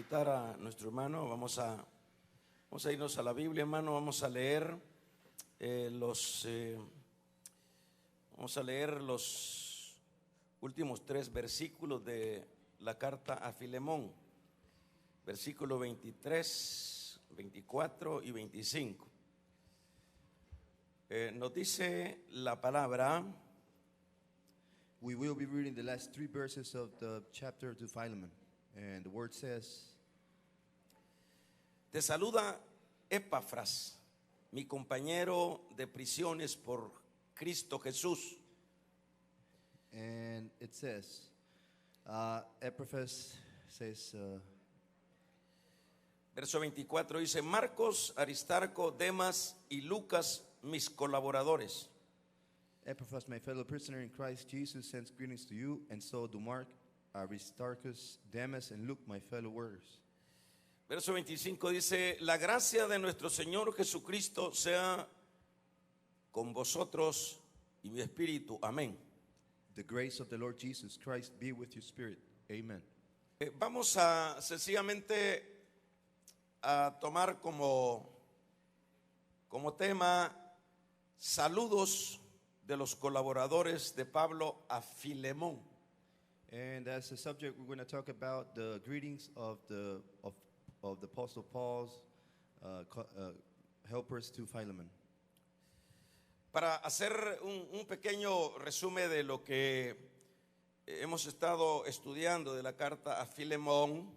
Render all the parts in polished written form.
presentar a nuestro hermano. Vamos a irnos a la Biblia, hermano. Vamos a leer los últimos 3 versículos de la carta a Filemón, versículos 23, 24 y 25. Nos dice la palabra. We will be reading the last 3 verses of the chapter to Philemon. And the word says, Te saluda Epafras, mi compañero de prisiones por Cristo Jesús. and it says, Epaphras says, Verso 24 dice: Marcos, Aristarco, Demas y Lucas, mis colaboradores. Epaphras, my fellow prisoner in Christ Jesus, sends greetings to you, and so do Mark, Aristarchus, Demas, and Luke, my fellow workers. Verso 25 dice: La gracia de nuestro Señor Jesucristo sea con vosotros y mi espíritu. Amén. The grace of the Lord Jesus Christ be with your spirit. Amen. Vamos a sencillamente a tomar como tema saludos de los colaboradores de Pablo a Filemón. And as a subject, we're going to talk about the greetings of the Apostle Paul's helpers to Philemon. Para hacer un pequeño resumen de lo que hemos estado estudiando de la carta a Filemón,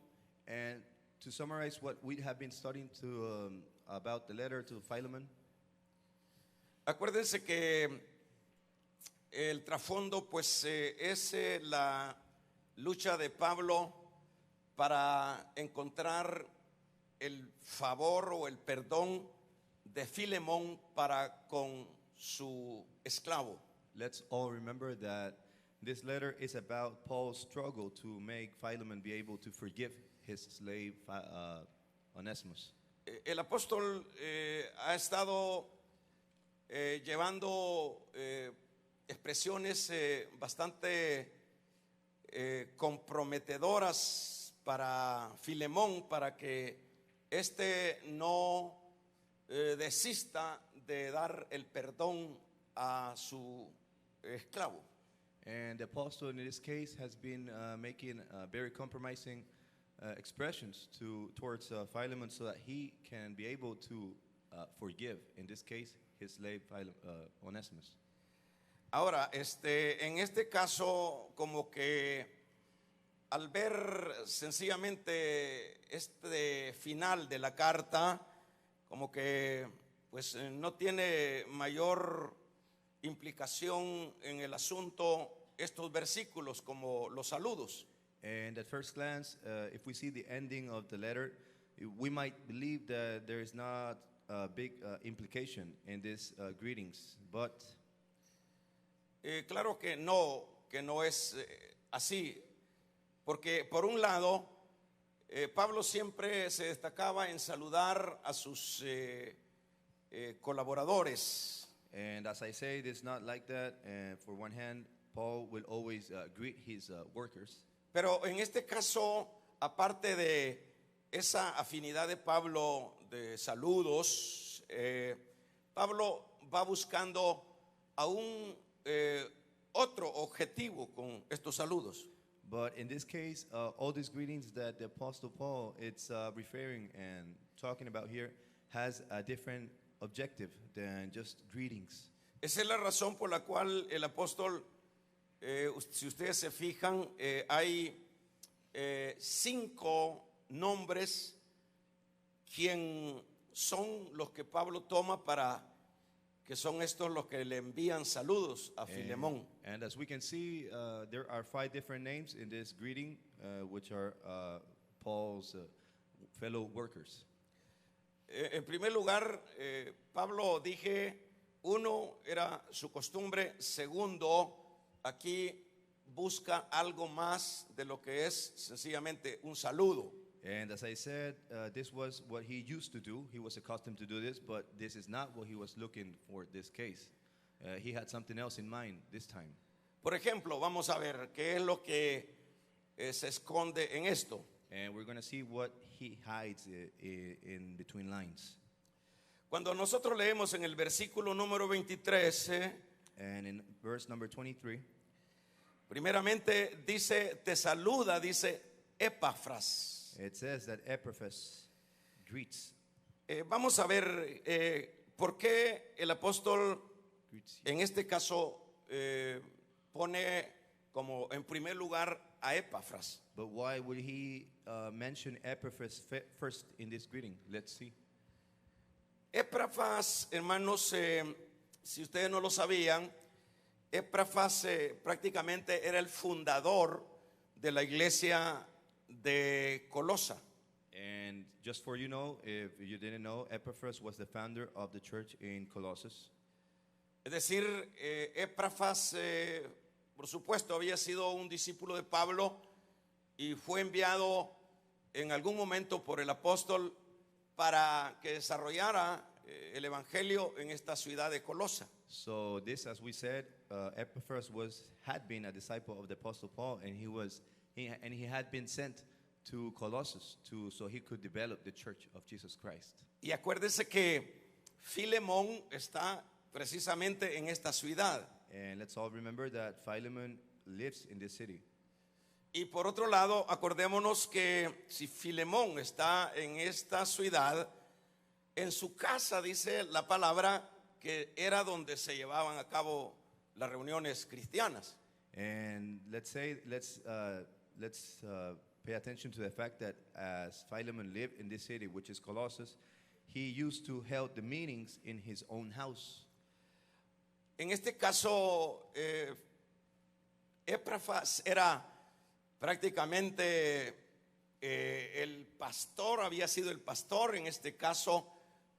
And to summarize what we have been studying about the letter to Philemon, acuérdense que el trasfondo pues es la lucha de Pablo para encontrar el favor o el perdón de Filemón para con su esclavo. let's all remember that this letter is about Paul's struggle to make Philemon be able to forgive his slave Onesimus. El apóstol ha estado llevando expresiones bastante comprometedoras para Filemón, para que éste no desista de dar el perdón a su esclavo. And the apostle in this case has been making very compromising expressions towards Philemon so that he can be able to forgive, in this case, his slave Onesimus. Ahora, en este caso, como que al ver sencillamente este final de la carta, como que pues no tiene mayor implicación en el asunto estos versículos como los saludos. And at first glance, if we see the ending of the letter, we might believe that there is not a big implication in these greetings. But Claro que no es así, porque por un lado, Pablo siempre se destacaba en saludar a sus colaboradores. and as I say, it's not like that. And for one hand, Paul will always greet his workers. Pero en este caso, aparte de esa afinidad de Pablo de saludos, Pablo va buscando aún otro objetivo con estos saludos. But in this case, all these greetings that the Apostle Paul it's referring and talking about here has a different objective than just greetings. Esa es la razón por la cual el apóstol, si ustedes se fijan, hay 5 nombres quien son los que Pablo toma para que son estos los que le envían saludos a Filemón. And as we can see, there are 5 different names in this greeting, which are Paul's fellow workers. En primer lugar, Pablo dije, uno era su costumbre, segundo, aquí busca algo más de lo que es sencillamente un saludo. And as I said, this was what he used to do. He was accustomed to do this, but this is not what he was looking for this case. He had something else in mind this time. Por ejemplo, vamos a ver qué es lo que se esconde en esto. And we're going to see what he hides in between lines. Cuando nosotros leemos en el versículo número 23, And in verse number 23, primeramente dice, te saluda, dice Epafras. it says that Epaphras greets Vamos a ver por qué el apóstol you. en este caso pone como en primer lugar a Epafras. But why would he mention Epaphras first in this greeting? Let's see. Epafras, hermanos, si ustedes no lo sabían, Epafras prácticamente era el fundador de la iglesia de Colosa. And just for you know, if you didn't know, Epaphras was the founder of the church in Colossus. Es decir, Epafras, por supuesto, había sido un discípulo de Pablo y fue enviado en algún momento por el apóstol para que desarrollara el evangelio en esta ciudad de Colosa. So this, as we said, Epaphras had been a disciple of the Apostle Paul, and he had been sent to Colossus so he could develop the church of Jesus Christ. Y acuérdese que Filemón está precisamente en esta ciudad. And let's all remember that Philemon lives in this city. Y por otro lado, acordémonos que si Filemón está en esta ciudad, en su casa dice la palabra que era donde se llevaban a cabo las reuniones cristianas. And let's pay attention to the fact that as Philemon lived in this city, which is Colossus, he used to hold the meetings in his own house. En este caso, Epafras era prácticamente el pastor, había sido el pastor en este caso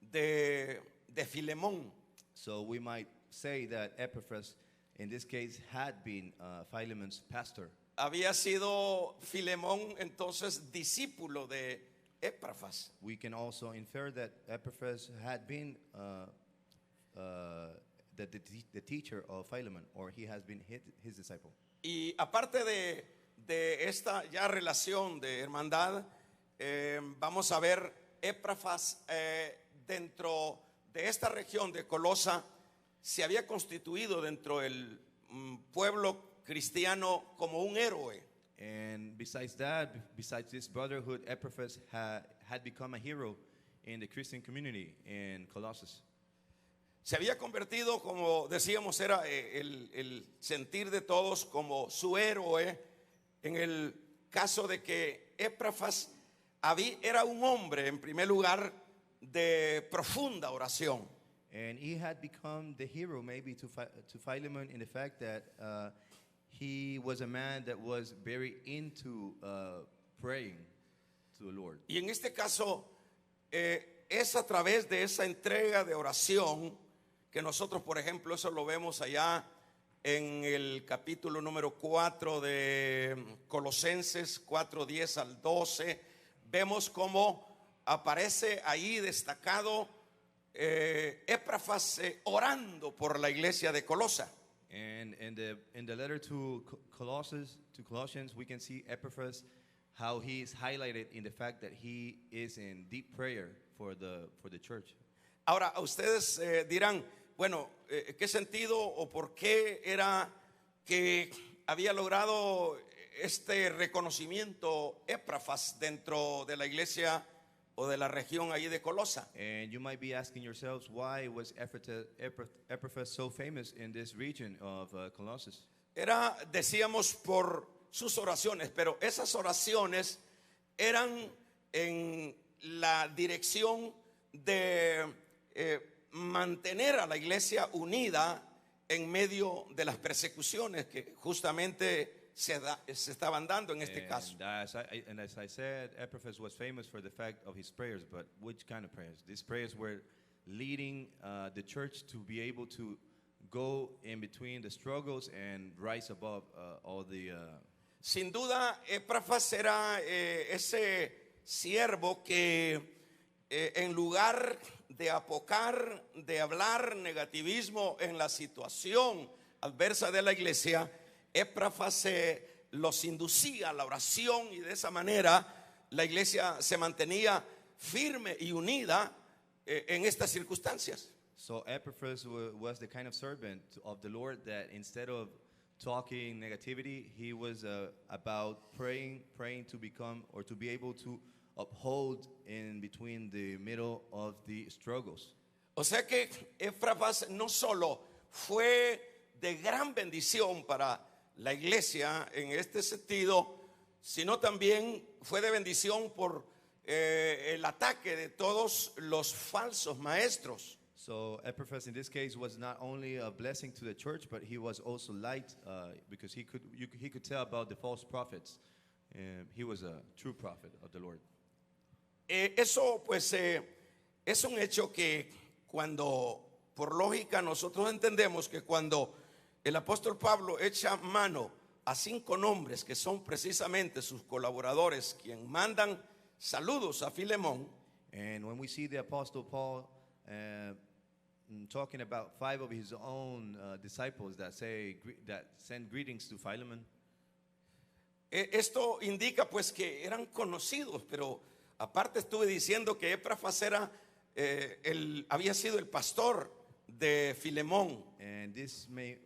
de Filemón. So we might say that Epaphras, in this case, had been Philemon's pastor. Había sido Filemón entonces discípulo de Epafras. We can also infer that Epaphras had been the teacher of Philemon, or he has been his disciple. Y aparte de esta ya relación de hermandad, vamos a ver Epafras dentro de esta región de Colosa se había constituido dentro del pueblo cristiano como un héroe. And besides this brotherhood, Epaphras had become a hero in the Christian community in Colossus. Se había convertido, como decíamos, era el sentir de todos como su héroe, en el caso de que Epafras era un hombre, en primer lugar, de profunda oración. And he had become the hero maybe to Philemon in the fact that he was a man that was very into praying to the Lord. Y en este caso es a través de esa entrega de oración que nosotros, por ejemplo, eso lo vemos allá en el capítulo número 4 de Colosenses 4:10 al 12. Vemos cómo aparece ahí destacado Epafras orando por la iglesia de Colosa. And in the letter to Colossians, we can see Epaphras, how he is highlighted in the fact that he is in deep prayer for the church. Ahora, ustedes dirán, bueno, ¿qué sentido o por qué era que había logrado este reconocimiento Epafras dentro de la iglesia o de la región ahí de Colosa? And you might be asking yourselves, why was Epaphras so famous in this region of Colossus? Era, decíamos, por sus oraciones, pero esas oraciones eran en la dirección de mantener a la iglesia unida en medio de las persecuciones que justamente se estaban dando en este caso. And as I said, Epaphras was famous for the fact of his prayers, but which kind of prayers? These prayers were leading the church to be able to go in between the struggles and rise above all the... Sin duda, Epafras era ese siervo que en lugar de apocar, de hablar negativismo en la situación adversa de la iglesia, Epafras los inducía a la oración y de esa manera la iglesia se mantenía firme y unida en estas circunstancias. So Epaphras was the kind of servant of the Lord that instead of talking negativity, he was about praying to become or to be able to uphold in between the middle of the struggles. O sea que Éfrafas no solo fue de gran bendición para la iglesia en este sentido, sino también fue de bendición por el ataque de todos los falsos maestros. So Epaphras in this case was not only a blessing to the church, but he was also light because he could tell about the false prophets. He was a true prophet of the Lord. Eso pues es un hecho que cuando, por lógica, nosotros entendemos que cuando el apóstol Pablo echa mano a 5 nombres que son precisamente sus colaboradores, quien mandan saludos a Filemón. And when we see the apostle Paul talking about 5 of his own disciples that send greetings to Philemon, Esto indica pues que eran conocidos, pero aparte estuve diciendo que Éfrafas había sido el pastor de Filemón. and this may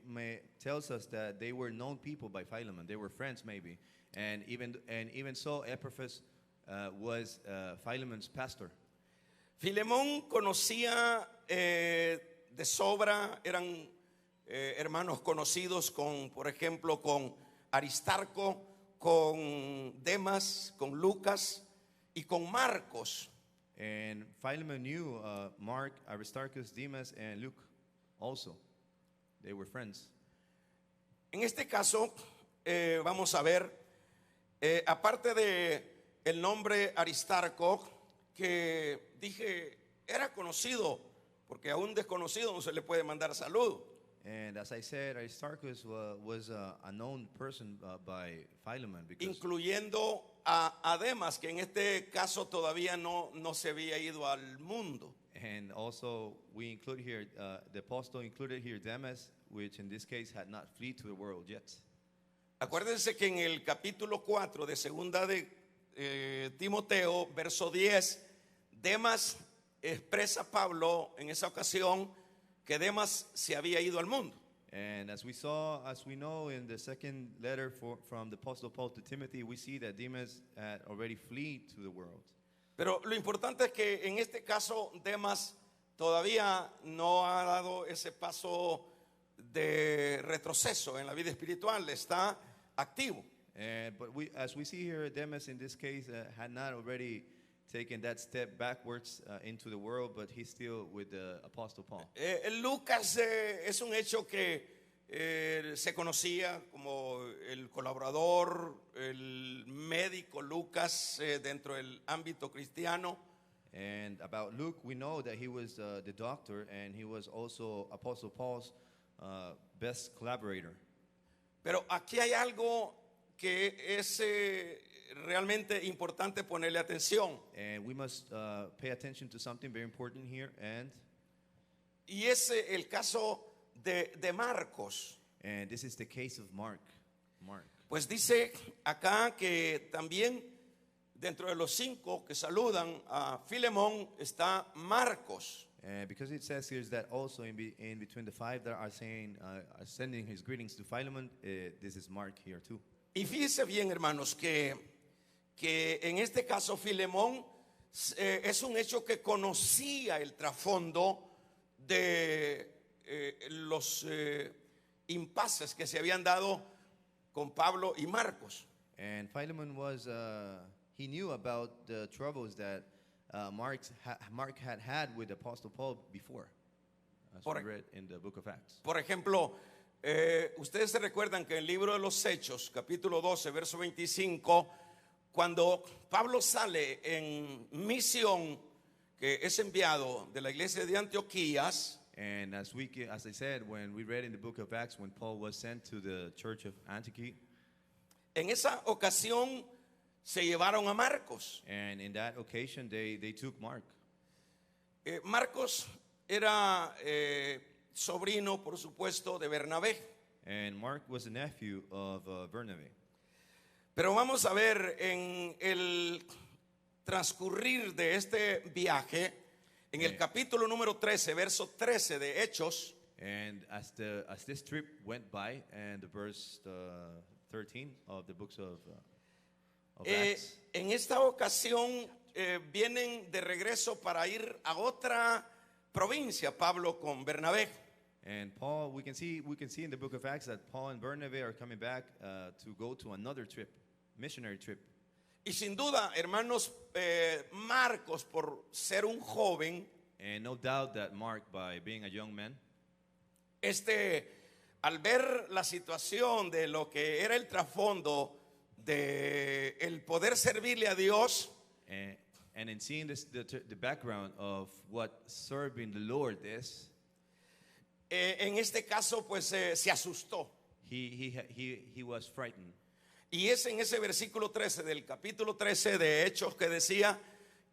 tells us that they were known people by Philemon. They were friends maybe, and even so, Epaphras was Philemon's pastor. Filemón conocía de sobra, eran hermanos conocidos con, por ejemplo, con Aristarco, con Demas, con Lucas y con Marcos. And Philemon knew Mark, Aristarchus, Demas, and Luke also. They were friends. En este caso, vamos a ver, aparte de el nombre Aristarco, que dije era conocido, porque a un desconocido no se le puede mandar saludo. And as I said, Aristarchus was a known person by Philemon, because Incluyendo a Demas, que en este caso todavía no se había ido al mundo. and also we include here the apostle included here Demas, which in this case had not fled to the world yet. Acuérdense que en el capítulo 4 de segunda de Timoteo, verso 10, Demas expresa a Pablo en esa ocasión que Demas se había ido al mundo. And as we know in the second letter from the apostle Paul to Timothy, we see that Demas had already fled to the world. Pero lo importante es que en este caso Demas todavía no ha dado ese paso de retroceso en la vida espiritual, está activo. But as we see here, Demas in this case had not already taken that step backwards into the world, but he's still with the apostle Paul. Lucas es un hecho que se conocía como el colaborador, el médico Lucas dentro del ámbito cristiano. And about Luke, we know that he was the doctor, and he was also Apostle Paul's best collaborator. Pero aquí hay algo que es realmente importante ponerle atención. And we must pay attention to something very important here, Y es el caso de Marcos. and this is the case of Mark. Pues dice acá que también dentro de los 5 que saludan a Filemón está Marcos. Because it says here is that also in between the 5 that are saying, are sending his greetings to Philemon, this is Mark here too. Y fíjese bien, hermanos, que en este caso Filemón es un hecho que conocía el trasfondo de los impases que se habían dado con Pablo y Marcos. And Philemon he knew about the troubles that Mark had with Apostle Paul before, as we read in the book of Acts. Por ejemplo, ustedes se recuerdan que en el libro de los Hechos, capítulo 12, verso 25, cuando Pablo sale en misión, que es enviado de la iglesia de Antioquías, And as I said, when we read in the book of Acts, when Paul was sent to the church of Antioch, en esa ocasión se llevaron a Marcos. and in that occasion they took Mark. Marcos era sobrino, por supuesto, de Bernabé. And Mark was a nephew of Barnabas. Pero vamos a ver en el transcurrir de este viaje, en el capítulo número 13, verso 13 de Hechos, And as this trip went by, and the verse 13 of the books of Acts, en esta ocasión vienen de regreso para ir a otra provincia, Pablo con Bernabé. and Paul, we can see in the book of Acts that Paul and Barnabas are coming back to go to another trip, missionary trip. Y sin duda, hermanos, Marcos, por ser un joven, And no doubt that Mark, by being a young man, al ver la situación de lo que era el trasfondo de el poder servirle a Dios, and in seeing the background of what serving the Lord is, en este caso pues se asustó. he was frightened. Y es en ese versículo 13 del capítulo 13 de Hechos que decía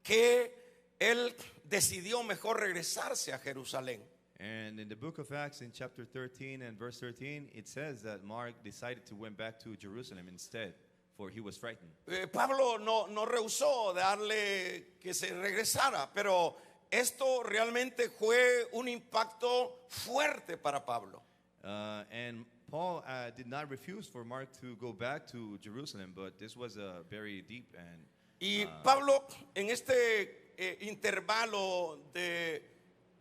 que él decidió mejor regresarse a Jerusalén. And in the book of Acts, in chapter 13 and verse 13, it says that Mark decided to went back to Jerusalem instead, for he was frightened. Pablo no rehusó darle que se regresara, pero esto realmente fue un impacto fuerte para Pablo. And Paul did not refuse for Mark to go back to Jerusalem, but this was a very deep and Y Pablo en este intervalo de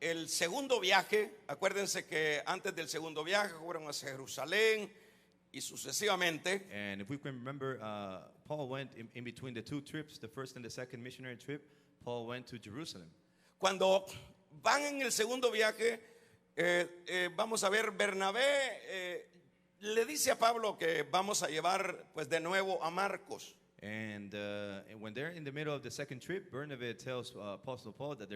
el segundo viaje, acuérdense que antes del segundo viaje fueron a Jerusalén y sucesivamente. And if we can remember, Paul went in between the two trips, the first and the second missionary trip, Paul went to Jerusalem. Cuando van en el segundo viaje, vamos a ver, Bernabé le dice a Pablo que vamos a llevar pues de nuevo a Marcos. And when they're in the middle of the second trip, Barnabas tells Apostle Paul that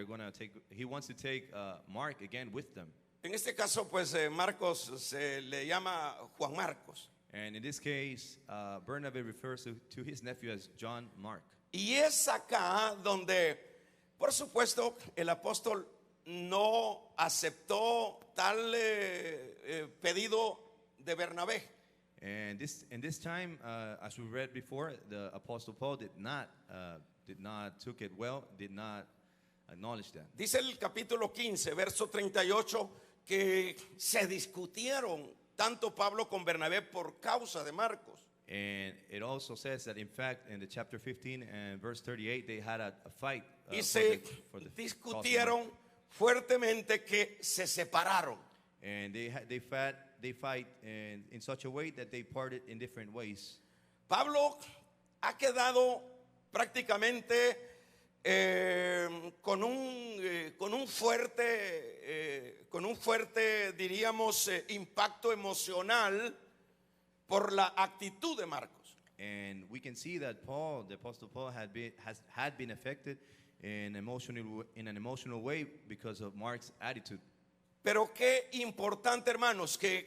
he wants to take Mark again with them. En este caso, pues Marcos se le llama Juan Marcos. And in this case, Barnabas refers to his nephew as John Mark. Y es acá donde, por supuesto, el apóstol no aceptó tal pedido de Bernabé. And in this time, as we read before, the Apostle Paul did not took it well, did not acknowledge that. Dice el capítulo 15, verso 38, que se discutieron tanto Pablo con Bernabé por causa de Marcos. And it also says that, in fact, in the chapter 15 and verse 38, they had a fight. Y se discutieron fuertemente que se separaron. And they fight in such a way that they parted in different ways. Pablo ha quedado prácticamente con un fuerte, diríamos, impacto emocional por la actitud de Marcos. And we can see that Paul, the Apostle Paul, had been affected in an emotional way because of Mark's attitude. Pero qué importante, hermanos, que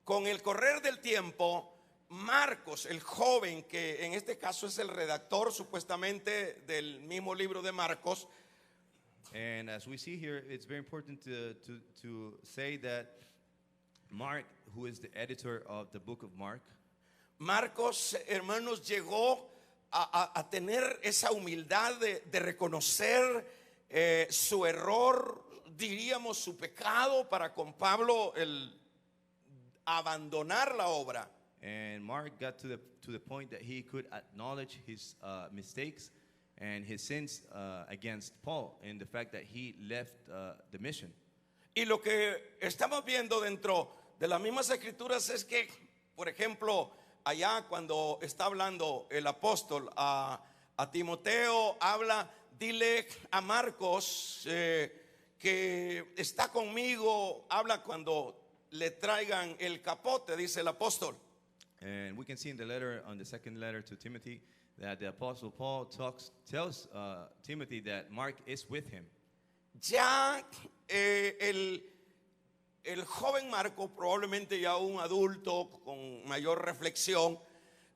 con el correr del tiempo, Marcos, el joven, que en este caso es el redactor supuestamente del mismo libro de Marcos. And as we see here, it's very important to say that Mark, who is the editor of the book of Marcos, hermanos, llegó a tener esa humildad de reconocer su error, diríamos su pecado, para con Pablo el abandonar la obra. And Mark got to the point that he could acknowledge his mistakes and his sins against Paul in the fact that he left the mission. Y lo que estamos viendo dentro de las mismas escrituras es que, por ejemplo, allá cuando está hablando el apóstol a Timoteo, habla, dile a Marcos que está conmigo, habla cuando le traigan el capote, dice el apóstol. And we can see in the letter, on the second letter to Timothy, that the apostle Paul tells Timothy that Mark is with him. Ya el joven Marco, probablemente ya un adulto con mayor reflexión,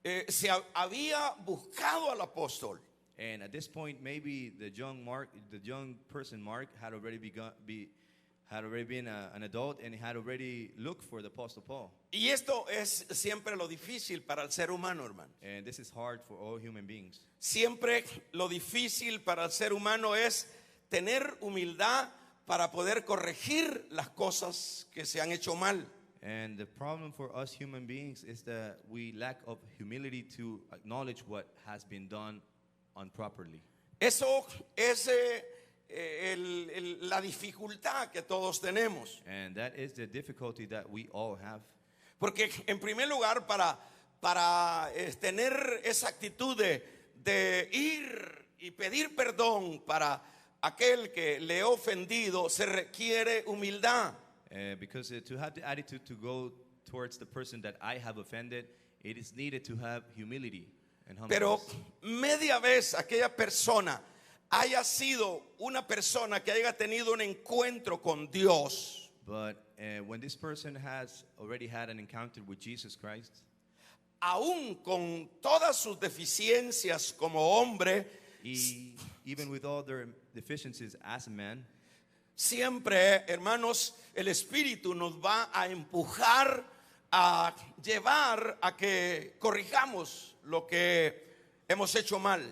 se había buscado al apóstol. And at this point, maybe the young person Mark had already had already been an adult and he had already looked for the Apostle Paul. Y esto es siempre lo difícil para el ser humano, hermano. And this is hard for all human beings. Siempre lo difícil para el ser humano es tener humildad para poder corregir las cosas que se han hecho mal. And the problem for us human beings is that we lack of humility to acknowledge what has been done improperly. Eso es la dificultad que todos tenemos. And that is the difficulty that we all have. Porque en primer lugar, para tener esa actitud de ir y pedir perdón para aquel que le ha ofendido, se requiere humildad. Because to have the attitude to go towards the person that I have offended, it is needed to have humility and Pero humbleness. media vez aquella persona haya sido una persona que haya tenido un encuentro con Dios, But when this person has already had an encounter with Jesus Christ, aún con todas sus deficiencias como hombre, even with all their deficiencies as a man, siempre, hermanos, el Espíritu nos va a empujar a llevar a que corrijamos lo que hemos hecho mal.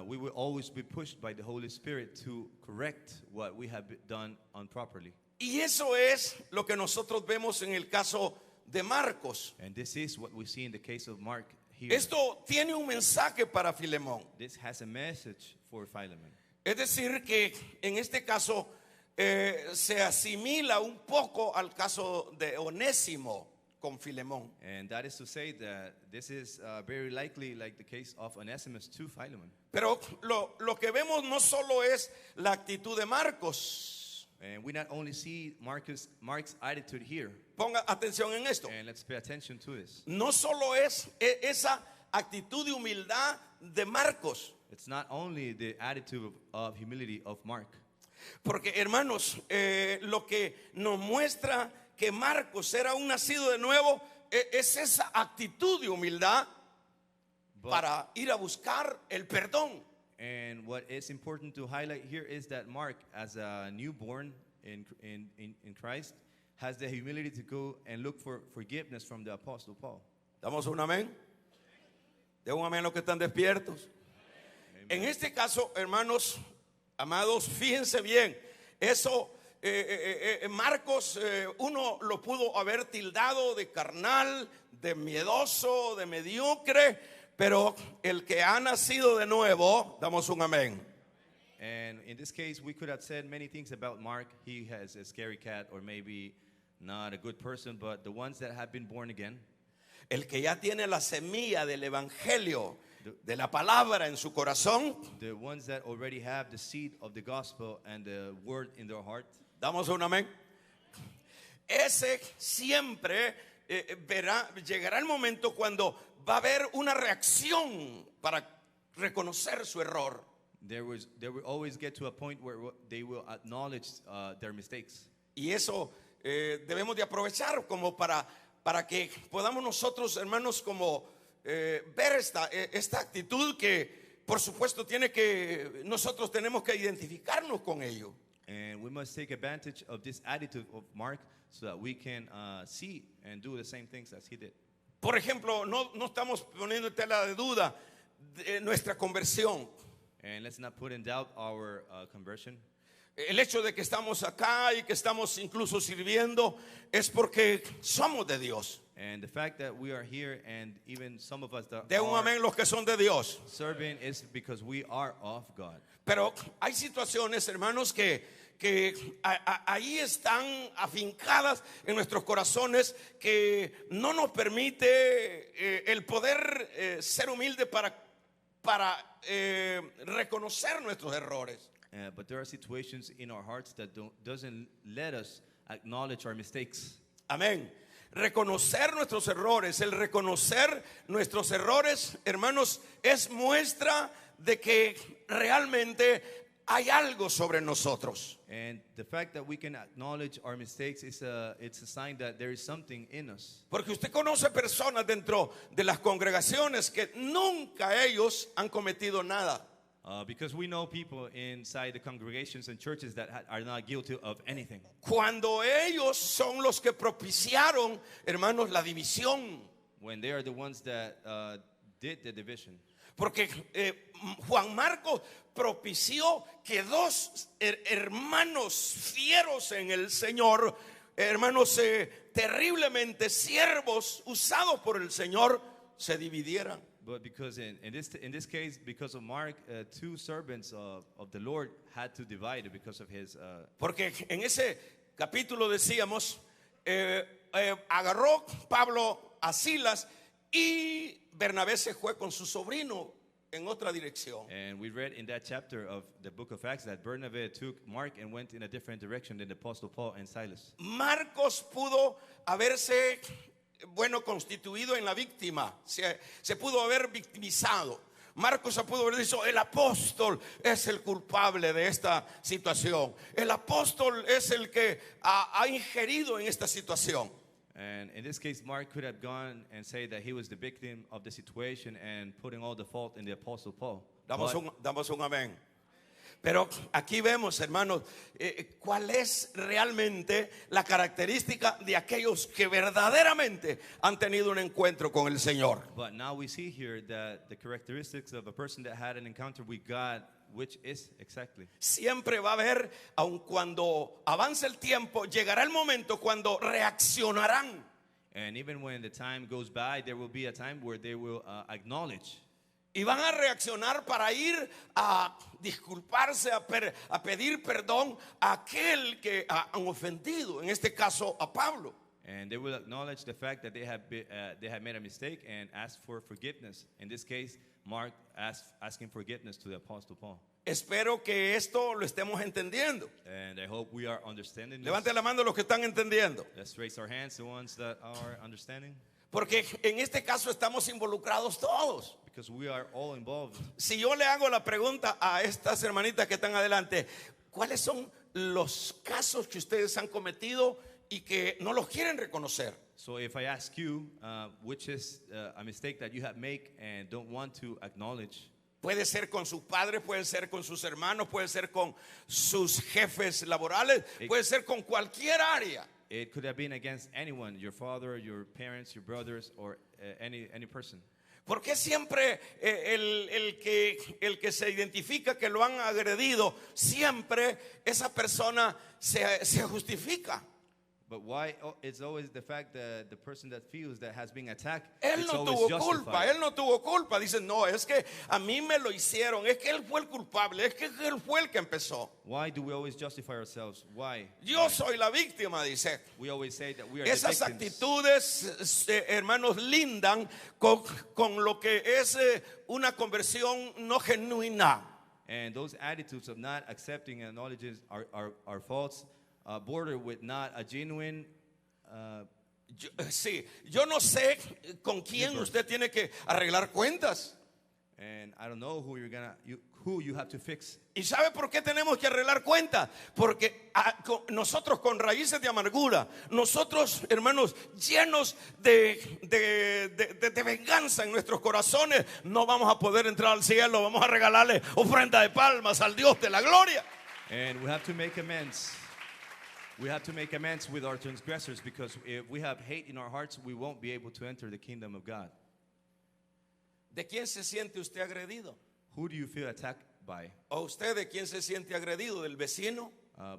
we will always be pushed by the Holy Spirit to correct what we have done improperly. Y eso es lo que nosotros vemos en el caso de Marcos. And this is what we see in the case of Mark here. Esto tiene un mensaje para Filemón. This has a message for Philemon. Es decir, que en este caso se asimila un poco al caso de Onésimo con Filemón. And that is to say that this is very likely like the case of Onesimus to Philemon. Pero lo que vemos no solo es la actitud de Marcos. And we not only see Mark's attitude here, Ponga atención en esto. and let's pay attention to this. No solo es esa actitud de humildad de Marcos. It's not only the attitude of humility of Mark. Porque, hermanos, lo que nos muestra que Marcos era un nacido de nuevo es esa actitud de humildad para ir a buscar el perdón. And what is important to highlight here is that Mark, as a newborn in Christ, has the humility to go and look for forgiveness from the Apostle Paul. ¿Damos un amén? ¿De un amén los que están despiertos? En este caso, hermanos, amados, fíjense bien, eso Marcos uno lo pudo haber tildado de carnal, de miedoso, de mediocre, pero el que ha nacido de nuevo, damos un amén. And in this case, we could have said many things about Mark. He has a scary cat, or maybe not a good person, but the ones that have been born again, El que ya tiene la semilla del evangelio, de la palabra en su corazón, the ones that already have the seed of the gospel and the word in their heart, damos un amén. Ese siempre llegará el momento cuando va a haber una reacción para reconocer su error. they will always get to a point where they will acknowledge their mistakes. Y eso debemos de aprovechar como para que podamos nosotros, hermanos, como ver esta actitud que por supuesto nosotros tenemos que identificarnos con ello. And we must take advantage of this attitude of Mark so that we can see and do the same things as he did. Por ejemplo, no estamos poniendo en tela de duda de nuestra conversión. And let's not put in doubt our conversion. El hecho de que estamos acá y que estamos incluso sirviendo es porque somos de Dios. And the fact that we are here and even some of us that De un are amén los que son de Dios. serving is because we are of God. Pero hay situaciones, hermanos, que ahí están afincadas en nuestros corazones que no nos permite el poder ser humilde para reconocer nuestros errores. But there are situations in our hearts that doesn't let us acknowledge our mistakes. Amén. Reconocer nuestros errores, el reconocer nuestros errores, hermanos, es muestra de que realmente hay algo sobre nosotros. And the fact that we can acknowledge our mistakes it's a sign that there is something in us. Porque usted conoce personas dentro de las congregaciones que nunca ellos han cometido nada. Because we know people inside the congregations and churches that are not guilty of anything. Cuando ellos son los que propiciaron, hermanos, la división. When they are the ones that did the division. Porque Juan Marcos propició que dos hermanos fieros en el Señor, hermanos terriblemente siervos usados por el Señor, se dividieran. But because in this case, because of Mark, two servants of the Lord had to divide it because of his. Porque en ese capítulo decíamos, agarró Pablo a Silas y Bernabé se fue con su sobrino en otra dirección. And we read in that chapter of the book of Acts that Bernabé took Mark and went in a different direction than the Apostle Paul and Silas. Marcos pudo haberse, constituido en la víctima, se pudo haber victimizado. Marcos se pudo haber dicho, el apóstol es el culpable de esta situación. El apóstol es el que ha ingerido en esta situación. And in this case, Mark could have gone and say that he was the victim of the situation and putting all the fault in the Apostle Paul. Damos un amén. Pero aquí vemos, hermanos, cuál es realmente la característica de aquellos que verdaderamente han tenido un encuentro con el Señor. But now we see here that the characteristics of a person that had an encounter with God, which is exactly. Siempre va a haber, aun cuando avance el tiempo, llegará el momento cuando reaccionarán. And even when the time goes by, there will be a time where they will acknowledge. Y van a reaccionar para ir a disculparse, a pedir perdón a aquel que han ofendido, en este caso a Pablo. And they will acknowledge the fact that they have made a mistake and ask for forgiveness. In this case, Mark asking forgiveness to the Apostle Paul. Espero que esto lo estemos entendiendo. And I hope we are understanding this. Levante la mano los que están entendiendo. Let's raise our hands, the ones that are understanding. Porque en este caso estamos involucrados todos. Because we are all involved. Si yo le hago la pregunta a estas hermanitas que están adelante, ¿cuáles son los casos que ustedes han cometido y que no los quieren reconocer? So if I ask you, which is a mistake that you have made and don't want to acknowledge? Puede ser con sus padres, puede ser con sus hermanos, puede ser con sus jefes laborales, puede ser con cualquier área. It could have been against anyone, your father, your parents, your brothers, or any person. ¿Por qué siempre el que se identifica que lo han agredido, siempre esa persona se justifica? But why? It's always the fact that the person that feels that has been attacked. Él no tuvo culpa, él no tuvo culpa. Dicen, no, es que a mí me lo hicieron, es que él fue el culpable, es que él fue el que empezó. Why do we always justify ourselves? Why? Yo soy la víctima, dice. We always say that we are Esas the victims. actitudes, hermanos, lindan con lo que es una conversión no genuina. And those attitudes of not accepting and acknowledging our faults border with not a genuine. Yo no sé con quién usted tiene que arreglar cuentas. And I don't know who you have to fix. ¿Y sabe por qué tenemos que arreglar cuentas? Porque nosotros con raíces de amargura, nosotros, hermanos, llenos de venganza en nuestros corazones, no vamos a poder entrar al cielo. Vamos a regalarle ofrenda de palmas al Dios de la gloria. And we have to make amends. We have to make amends with our transgressors, because if we have hate in our hearts, we won't be able to enter the kingdom of God. ¿De quién se siente usted agredido? Who do you feel attacked by? ¿O usted de quién se siente agredido? ¿Del vecino?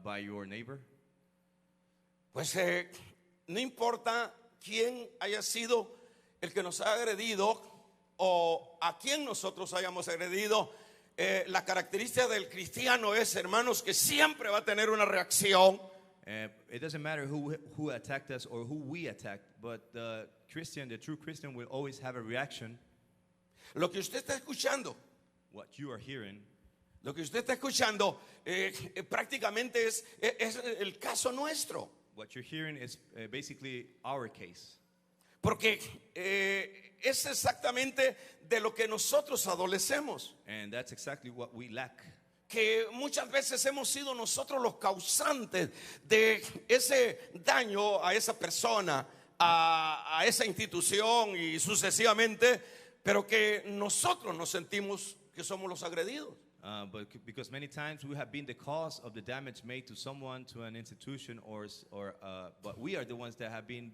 By your neighbor? Pues no importa quién haya sido el que nos ha agredido o a quién nosotros hayamos agredido, la característica del cristiano es, hermanos, que siempre va a tener una reacción. It doesn't matter who attacked us or who we attacked, but the true Christian will always have a reaction. Lo que usted está escuchando, what you are hearing, lo que usted está escuchando prácticamente es el caso nuestro. What you're hearing is basically our case. Porque es exactamente de lo que nosotros adolecemos. And that's exactly what we lack. Que muchas veces hemos sido nosotros los causantes de ese daño a esa persona, a esa institución y sucesivamente, pero que nosotros nos sentimos que somos los agredidos. Because many times we have been the cause of the damage made to someone, to an institution, but we are the ones that have been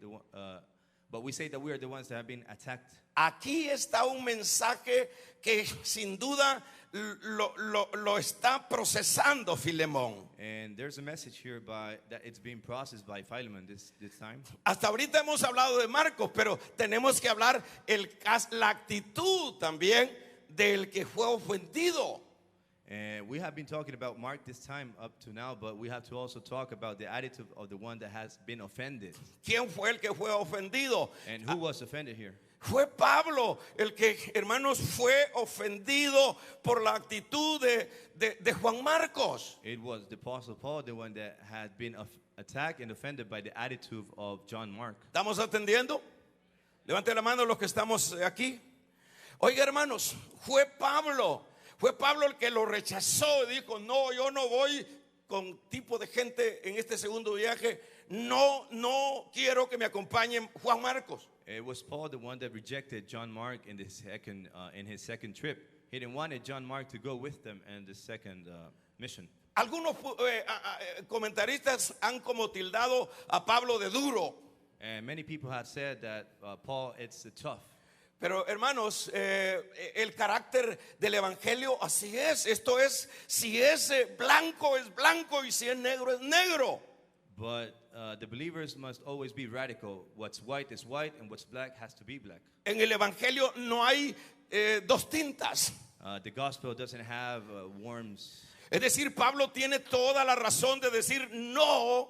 but we say that we are the ones that have been attacked. Aquí está un mensaje que sin duda lo está procesando Filemón. And there's a message here that it's being processed by Philemon this time. Hasta ahorita hemos hablado de Marcos, pero tenemos que hablar la actitud también del que fue ofendido. And we have been talking about Mark this time up to now, but we have to also talk about the attitude of the one that has been offended. ¿Quién fue el que fue ofendido? And who was offended here? Fue Pablo el que, hermanos, fue ofendido por la actitud de Juan Marcos. It was the Apostle Paul, the one that had been attacked and offended by the attitude of John Mark. ¿Estamos atendiendo? Levante la mano los que estamos aquí. Oiga, hermanos, fue Pablo el que lo rechazó y dijo, no, yo no voy con tipo de gente en este segundo viaje. No quiero que me acompañen Juan Marcos. It was Paul, the one that rejected John Mark in his second trip. He didn't want John Mark to go with them in the second mission. Algunos comentaristas han como tildado a Pablo de duro. And many people have said that Paul, it's tough. Pero hermanos, el carácter del evangelio así es. Esto es, si es blanco es blanco y si es negro. But the believers must always be radical. What's white is white and what's black has to be black. En el evangelio no hay dos tintas. The gospel doesn't have worms. Es decir, Pablo tiene toda la razón de decir no.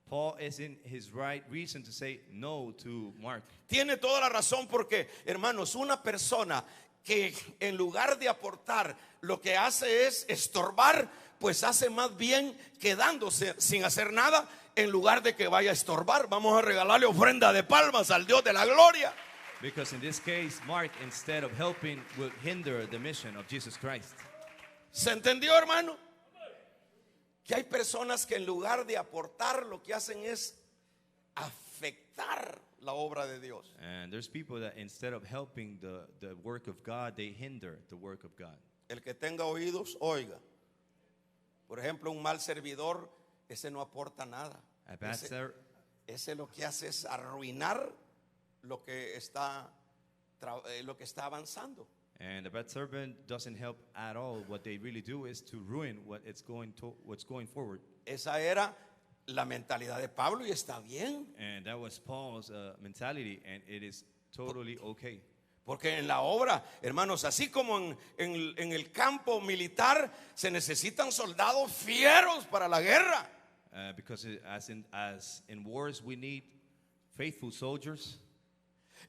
Paul is in his right reason to say no to Mark. Tiene toda la razón porque, hermanos, una persona que en lugar de aportar lo que hace es estorbar, pues hace más bien quedándose sin hacer nada en lugar de que vaya a estorbar. Vamos a regalarle ofrenda de palmas al Dios de la gloria. Because in this case, Mark, instead of helping, will hinder the mission of Jesus Christ. ¿Se entendió, hermano? Que hay personas que en lugar de aportar lo que hacen es afectar la obra de Dios. And there's people that instead of helping the work of God, they hinder the work of God. El que tenga oídos, oiga. Por ejemplo, un mal servidor, ese no aporta nada. Ese lo que hace es arruinar lo que está avanzando. And the bad servant doesn't help at all. What they really do is to ruin what's going forward. Esa era la mentalidad de Pablo y está bien. And that was Paul's mentality, and it is totally okay. Porque en la obra, hermanos, así como en el campo militar se necesitan soldados fieros para la guerra. Because as in wars we need faithful soldiers.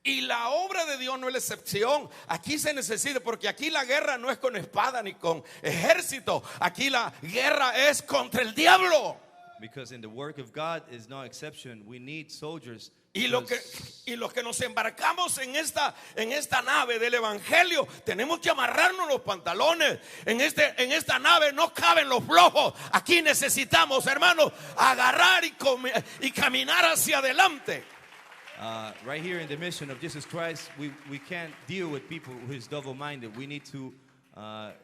Y la obra de Dios no es la excepción. Aquí se necesita, porque aquí la guerra no es con espada ni con ejército. Aquí la guerra es contra el diablo. Because in the work of God is no exception. We need soldiers. Y los que nos embarcamos en esta nave del evangelio, tenemos que amarrarnos los pantalones. En esta nave no caben los flojos. Aquí necesitamos, hermanos, agarrar y caminar hacia adelante. Right here in the mission of Jesus Christ, we can't deal with people who is double-minded. We need to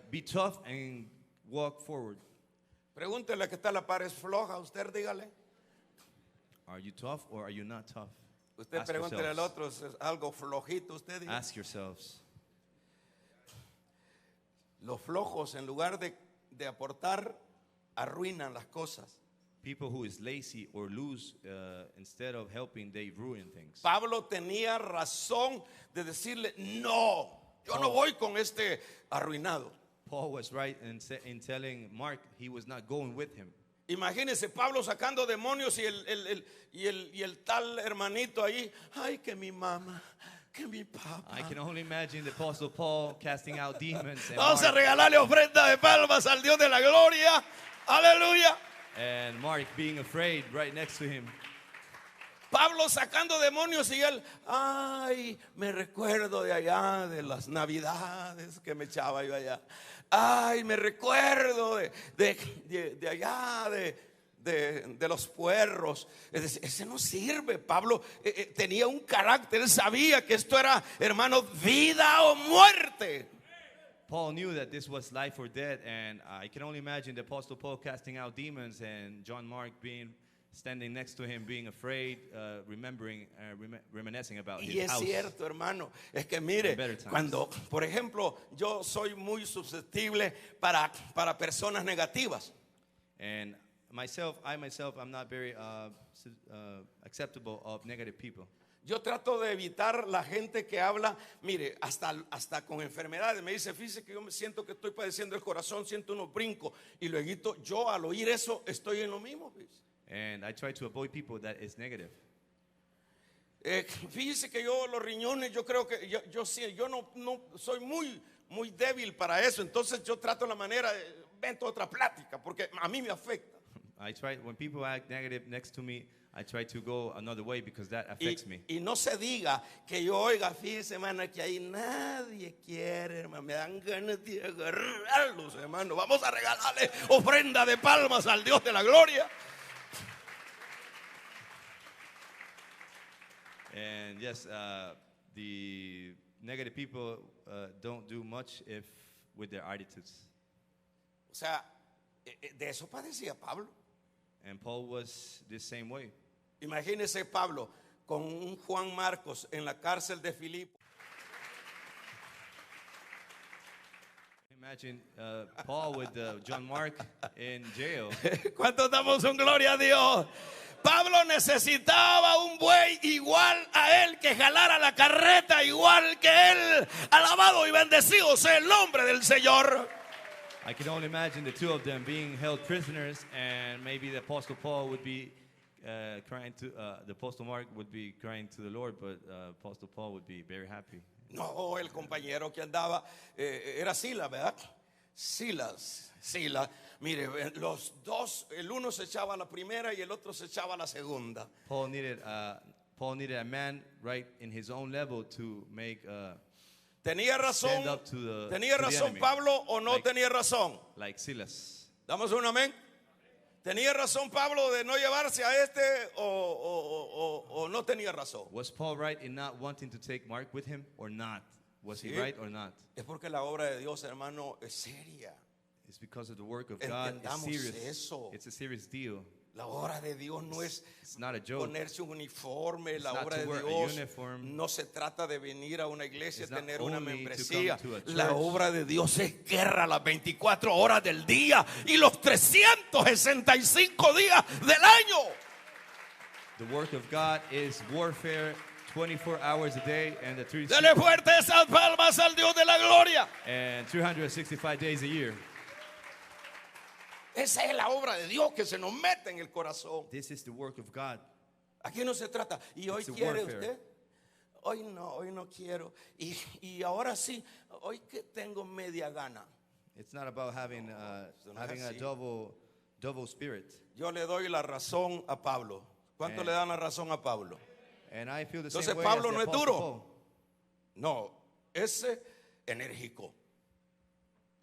be tough and walk forward. Pregúntele que está la par, ¿es floja? Usted dígale. Are you tough or are you not tough? Usted pregúntele al otro, ¿es algo flojito? Usted diga. Ask yourselves. Los flojos, en lugar de aportar, arruinan las cosas. People who is lazy or loose, instead of helping, they ruin things. Pablo tenía razón de decirle, no, yo no voy con este arruinado. Paul was right in telling Mark he was not going with him. Imagínense Pablo sacando demonios y el tal hermanito ahí, ay, que mi mamá, que mi papá. I can only imagine the Apostle Paul casting out demons. And Vamos a regalarle ofrenda de palmas al Dios de la gloria. Aleluya. And Mark being afraid right next to him. Pablo sacando demonios y él, ay, me recuerdo de allá, de las navidades que me echaba yo allá. Ay, me recuerdo de allá, de los puerros. Es decir, ese no sirve. Pablo tenía un carácter, él sabía que esto era, hermano, vida o muerte. Paul knew that this was life or death, and I can only imagine the Apostle Paul casting out demons and John Mark standing next to him, being afraid, reminiscing about Y his es house. cierto, hermano, es que mire, Better times. cuando, por ejemplo, yo soy muy susceptible para personas negativas. And I myself, I'm not very acceptable of negative people. Yo trato de evitar la gente que habla, mire, hasta con enfermedades. Me dice, fíjese que yo me siento que estoy padeciendo el corazón, siento unos brincos. Y luego yo al oír eso estoy en lo mismo. Fíjese. And I try to avoid people that is negative. Fíjese que yo los riñones, yo creo que yo no soy muy débil para eso. Entonces yo trato la manera, vento otra plática, porque a mí me afecta. I try, when people act negative next to me, I try to go another way because that affects me. Y no se diga que yo oiga, fíjese, hermano, que ahí nadie quiere, hermano. Me dan ganas de agarrarlos, hermano. Vamos a regalarle ofrenda de palmas al Dios de la gloria. And yes, the negative people don't do much with their attitudes. O sea, de eso padecía Pablo. And Paul was the same way. Imagínese Pablo con un Juan Marcos en la cárcel de Filipo. Imagine Paul with John Mark in jail. ¿Cuántos damos un gloria a Dios? Pablo necesitaba un buey igual a él, que jalara la carreta igual que él. Alabado y bendecido sea el nombre del Señor. I can only imagine the two of them being held prisoners, and maybe the Apostle Paul would be crying to the Apostle Mark would be crying to the Lord, but Apostle Paul would be very happy. No, el compañero que andaba era Silas, ¿verdad? Silas. Mire, los dos, el uno se echaba la primera y el otro se echaba la segunda. Paul needed a man right in his own level to make. ¿Tenía razón? Stand up to the ¿Tenía razón enemy. Pablo o no tenía razón? Like Silas. Damos un amén. ¿Tenía razón Pablo de no llevarse a este o no tenía razón? Was Paul right in not wanting to take Mark with him or not? Was he Sí. right or not? Es porque la obra de Dios, hermano, es seria. It's because of the work of God. It's Entendamos serious. eso. It's a serious deal. La obra de Dios no es It's not a joke. ponerse un uniforme. La not obra to de wear a Dios uniform. no se trata de venir a una iglesia, It's not tener una only to membresía. come to a La church. obra de Dios es guerra las 24 horas del día y los 365 días del año. The work of God is warfare 24 hours a day and Dele fuerte esas palmas al Dios de la gloria. and 365 days a year. Esa es la obra de Dios que se nos mete en el corazón. This is the work of God. Aquí no se trata. Y hoy It's a quiere warfare. usted. Hoy no quiero. Y ahora sí, hoy que tengo media gana. It's not about having no es having a así. double spirit. Yo le doy la razón a Pablo. ¿Cuánto le dan la razón a Pablo? And I feel the Entonces, same way Pablo as the no es Apostle duro. Paul. No, ese enérgico.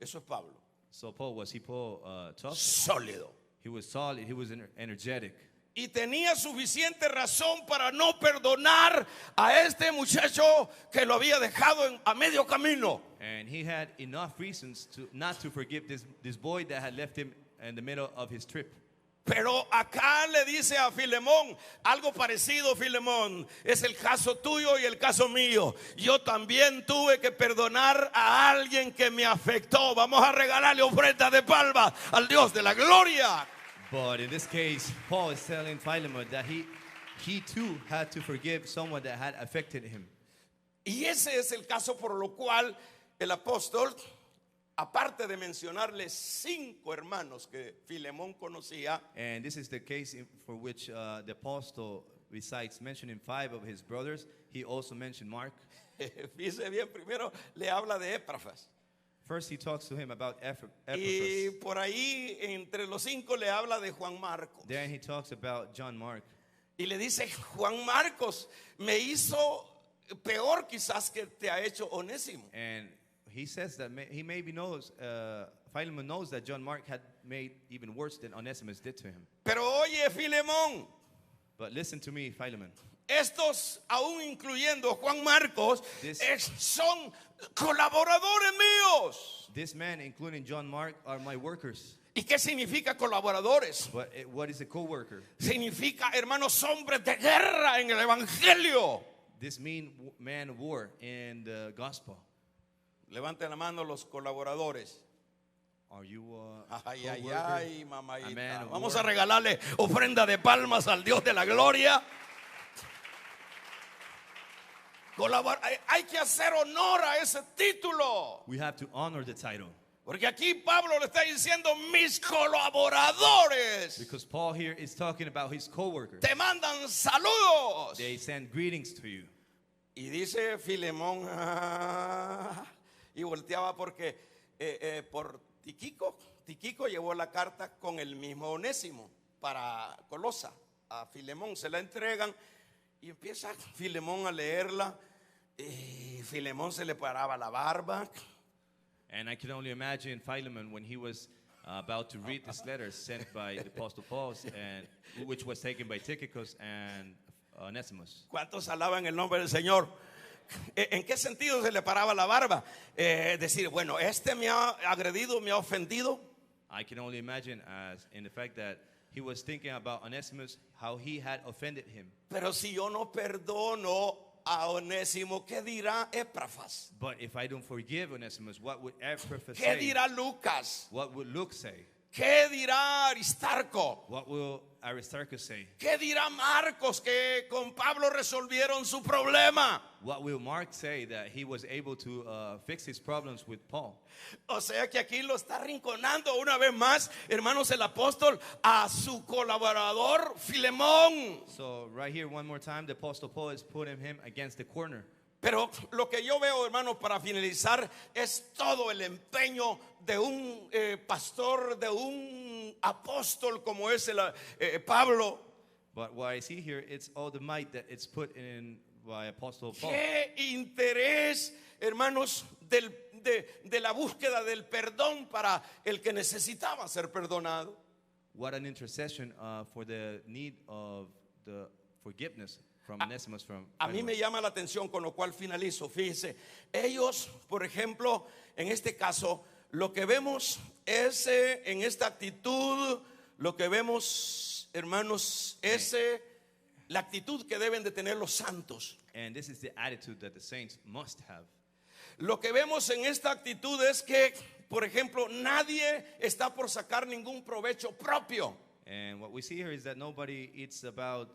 Eso es Pablo. So was Paul tough? Sólido. He was solid. He was energetic. Y tenía suficiente razón para no perdonar a este muchacho que lo había dejado a medio camino. And he had enough reasons not to forgive this boy that had left him in the middle of his trip. Pero acá le dice a Filemón algo parecido. Filemón, es el caso tuyo y el caso mío. Yo también tuve que perdonar a alguien que me afectó. Vamos a regalarle ofrenda de palmas al Dios de la gloria. But in this case, Paul is telling Philemon that he too had to forgive someone that had affected him. Y ese es el caso por lo cual el apóstol, aparte de mencionarle 5 hermanos que Filemón conocía, And this is the case for which the apostle, besides mentioning 5 of his brothers, he also mentioned Mark. fíjese bien, primero le habla de Éprafas. First, he talks to him about Y Epaphras. por ahí, entre los 5, le habla de Juan Marcos. Then he talks about John Mark. Y le dice, Juan Marcos me hizo peor quizás que te ha hecho Onésimo. And he says that he maybe knows, Philemon knows that John Mark had made even worse than Onesimus did to him. Pero oye, Filemón, But listen to me, Philemon. estos, aún incluyendo Juan Marcos, This- son colaboradores míos. This man, including John Mark, are my workers. ¿Y qué significa colaboradores? But what is a co-worker? Significa, hermanos, hombres de guerra en el Evangelio. This mean man of war in the gospel. Levanten la mano los colaboradores. Are you a Ay, ay, co-worker? ay, A mamadita. man of Vamos war. a regalarle ofrenda de palmas al Dios de la gloria. Hay que hacer honor a ese título. We have to honor the title. Porque aquí Pablo le está diciendo mis colaboradores Because Paul here is talking about his co-workers. te mandan saludos. They send greetings to you. Y dice Filemón, y volteaba porque por Tiquico llevó la carta con el mismo Onésimo para Colosa. A Filemón se la entregan y empieza Filemón a leerla. Y Filemón se le paraba la barba. And I can only imagine Philemon when he was about to read this letter sent by the Apostle Paul, and which was taken by Tychicus and Onesimus. ¿Cuántos alaban el nombre del Señor? ¿En qué sentido se le paraba la barba? Decir, bueno, este me ha agredido, me ha ofendido. I can only imagine as in the fact that he was thinking about Onesimus, how he had offended him. Pero si yo no perdono a Onésimo, ¿qué dirá Éprafas? But if I don't forgive Onesimus, what would Epaphras ¿Qué say? dirá Lucas? What would Luke say? ¿Qué dirá Aristarco? What will Aristarchus say? ¿Qué dirá Marcos que con Pablo resolvieron su problema? What will Mark say that he was able to fix his problems with Paul? O sea que aquí lo está rinconando una vez más, hermanos, el apóstol a su colaborador Filemón. So right here, one more time, the Apostle Paul is putting him against the corner. Pero lo que yo veo, hermanos, para finalizar, es todo el empeño de un pastor, de un apóstol como es Pablo. But what I see here, it's all the might that it's put in by Apostle Paul. Qué interés, hermanos, de la búsqueda del perdón para el que necesitaba ser perdonado. What an intercession for the need of the forgiveness from Onesimus from A mí me llama la atención, con lo cual finalizo. Fíjese, ellos, por ejemplo, en este caso, lo que vemos es en esta actitud, lo que vemos, hermanos, es la actitud que deben de tener los santos. And this is the attitude that the saints must have. Lo que vemos en esta actitud es que, por ejemplo, nadie está por sacar ningún provecho propio. And what we see here is that nobody it's about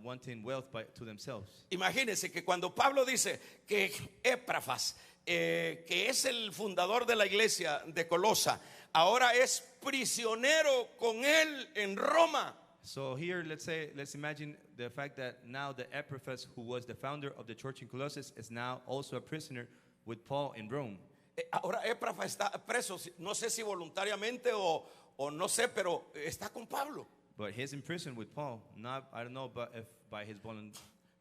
wanting wealth to themselves. Imagínense que cuando Pablo dice que Éprafas, que es el fundador de la iglesia de Colosa, ahora es prisionero con él en Roma. So here, let's imagine the fact that now the Epaphras, who was the founder of the church in Colossus, is now also a prisoner with Paul in Rome. Ahora Éprafas está preso, no sé si voluntariamente o no sé, pero está con Pablo. But he's in prison with Paul. Not, I don't know, but if by his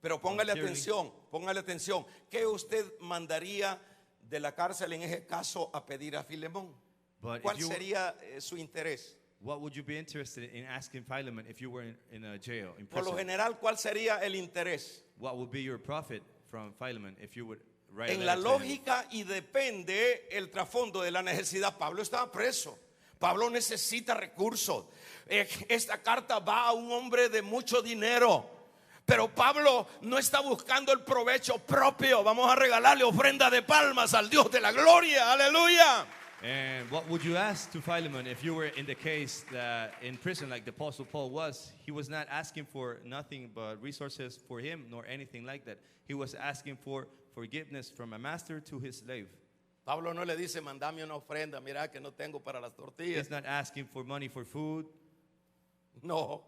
Pero póngale voluntarily. atención. ¿Qué usted mandaría de la cárcel en ese caso a pedir a Filemón? But ¿Cuál if you, sería su interés? what would you be interested in asking Philemon if you were in a jail, in Por lo prison? general, ¿cuál sería el interés? What would be your profit from Philemon if you would write a En la letter to him? lógica y depende el trasfondo de la necesidad. Pablo estaba preso. Pablo necesita recursos. Esta carta va a un hombre de mucho dinero. Pero Pablo no está buscando el provecho propio. Vamos a regalarle ofrenda de palmas al Dios de la gloria. Aleluya. And what would you ask to Philemon if you were in the case that in prison like the Apostle Paul was? He was not asking for nothing but resources for him nor anything like that. He was asking for forgiveness from a master to his slave. Pablo no le dice, mandame una ofrenda. Mira que no tengo para las tortillas. He's not asking for money for food. No.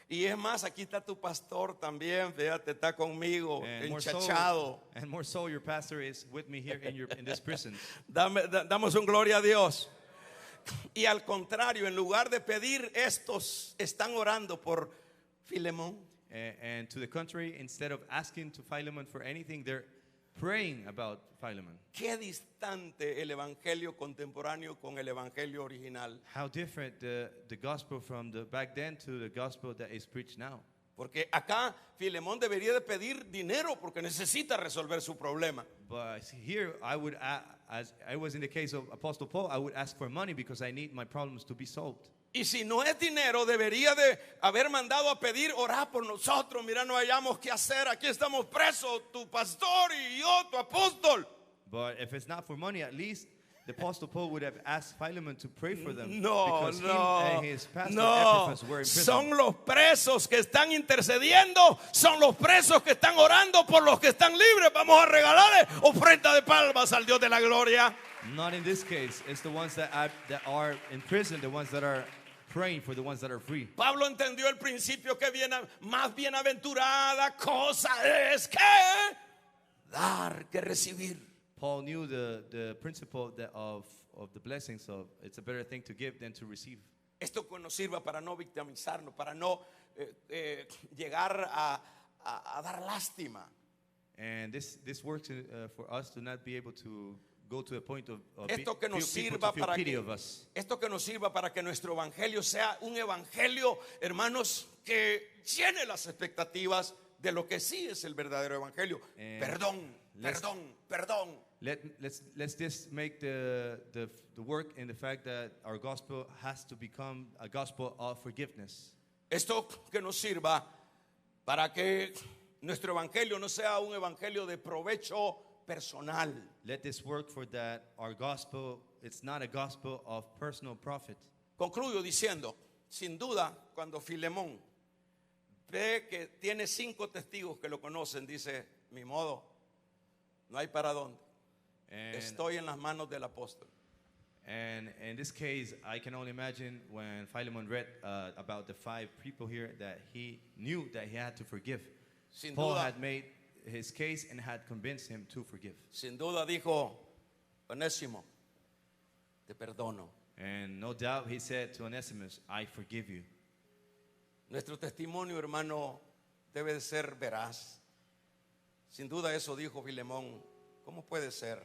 Y es más, aquí está tu pastor también. Fíjate, está conmigo, enchachado. And more so, your pastor is with me here in this prison. Damos un gloria a Dios. Y al contrario, en lugar de pedir, estos están orando por Filemón. And to the contrary, instead of asking to Philemon for anything, they're praying about Philemon. Qué distante el evangelio contemporáneo con el evangelio original. How different the gospel from the back then to the gospel that is preached now. Porque acá Filemón debería de pedir dinero porque necesita resolver su problema. But here, I would, as I was in the case of Apostle Paul, I would ask for money because I need my problems to be solved. Y si no es dinero, debería de haber mandado a pedir, orar por nosotros. Mira, no hayamos qué hacer. Aquí estamos presos, tu pastor y yo, tu apóstol. But if it's not for money, at least the Apostle Paul would have asked Philemon to pray for them. No, because him no, and his pastor no. Epaphras were in prison. Son los presos que están intercediendo. Son los presos que están orando por los que están libres. Vamos a regalarle ofrenda de palmas al Dios de la gloria. Not in this case. It's the ones that are in prison, the ones that are praying for the ones that are free. Pablo entendió el principio que más bienaventurada cosa es que dar que recibir. Paul knew the principle of the blessings of it's a better thing to give than to receive. Esto que nos sirva para no victimizarnos, para no llegar a dar lástima. And this works for us to not be able to go to a point of Esto que nos people sirva to feel para pity que, of us. esto que nos sirva para que nuestro evangelio sea un evangelio, hermanos, que llene las expectativas de lo que sí es el verdadero evangelio. Perdón. Let's just make the work in the fact that our gospel has to become a gospel of forgiveness. Esto que nos sirva para que nuestro evangelio no sea un evangelio de provecho personal. Let this work for that our gospel, it's not a gospel of personal profit. Concluyo diciendo, sin duda, cuando Filemón ve que tiene 5 testigos que lo conocen, dice, mi modo, no hay para dónde. Estoy en las manos del apóstol. And in this case, I can only imagine when Philemon read about the 5 people here that he knew that he had to forgive. Sin Paul duda, had made his case and had convinced him to forgive. Sin duda dijo, Onésimo, te perdono. And no doubt he said to Onesimus, I forgive you. Nuestro testimonio, hermano, debe de ser veraz. Sin duda eso dijo Filemón. ¿Cómo puede ser?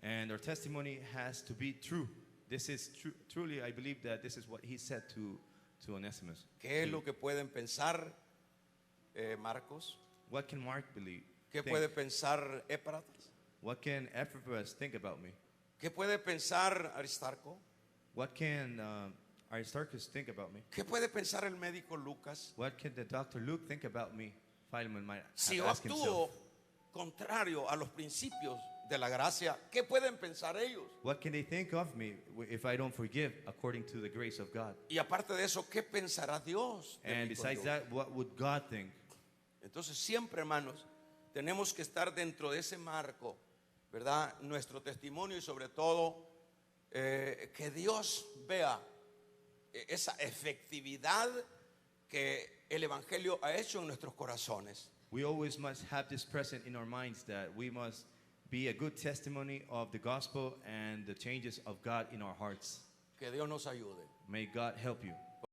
And our testimony has to be true. This is truly, I believe that this is what he said to Onesimus. ¿Qué es lo que pueden pensar Marcos? What can Mark believe? ¿Qué puede pensar Epáfras? What can Epaphras think about me? ¿Qué puede pensar Aristarco? What can Aristarchus think about me? ¿Qué puede pensar el médico Lucas? What can the Dr. Luke think about me? Philemon might Si have yo asked actúo himself. contrario a los principios de la gracia, ¿qué pueden pensar ellos? What can they think of me if I don't forgive according to the grace of God? Y aparte de eso, ¿qué pensará Dios de And mi besides conducta? that, what would God think? Entonces siempre, hermanos, tenemos que estar dentro de ese marco, ¿verdad? Nuestro testimonio y sobre todo que Dios vea esa efectividad que el Evangelio ha hecho en nuestros corazones. We always must have this present in our minds that we must be a good testimony of the gospel and the changes of God in our hearts. Que Dios nos ayude. May God help you.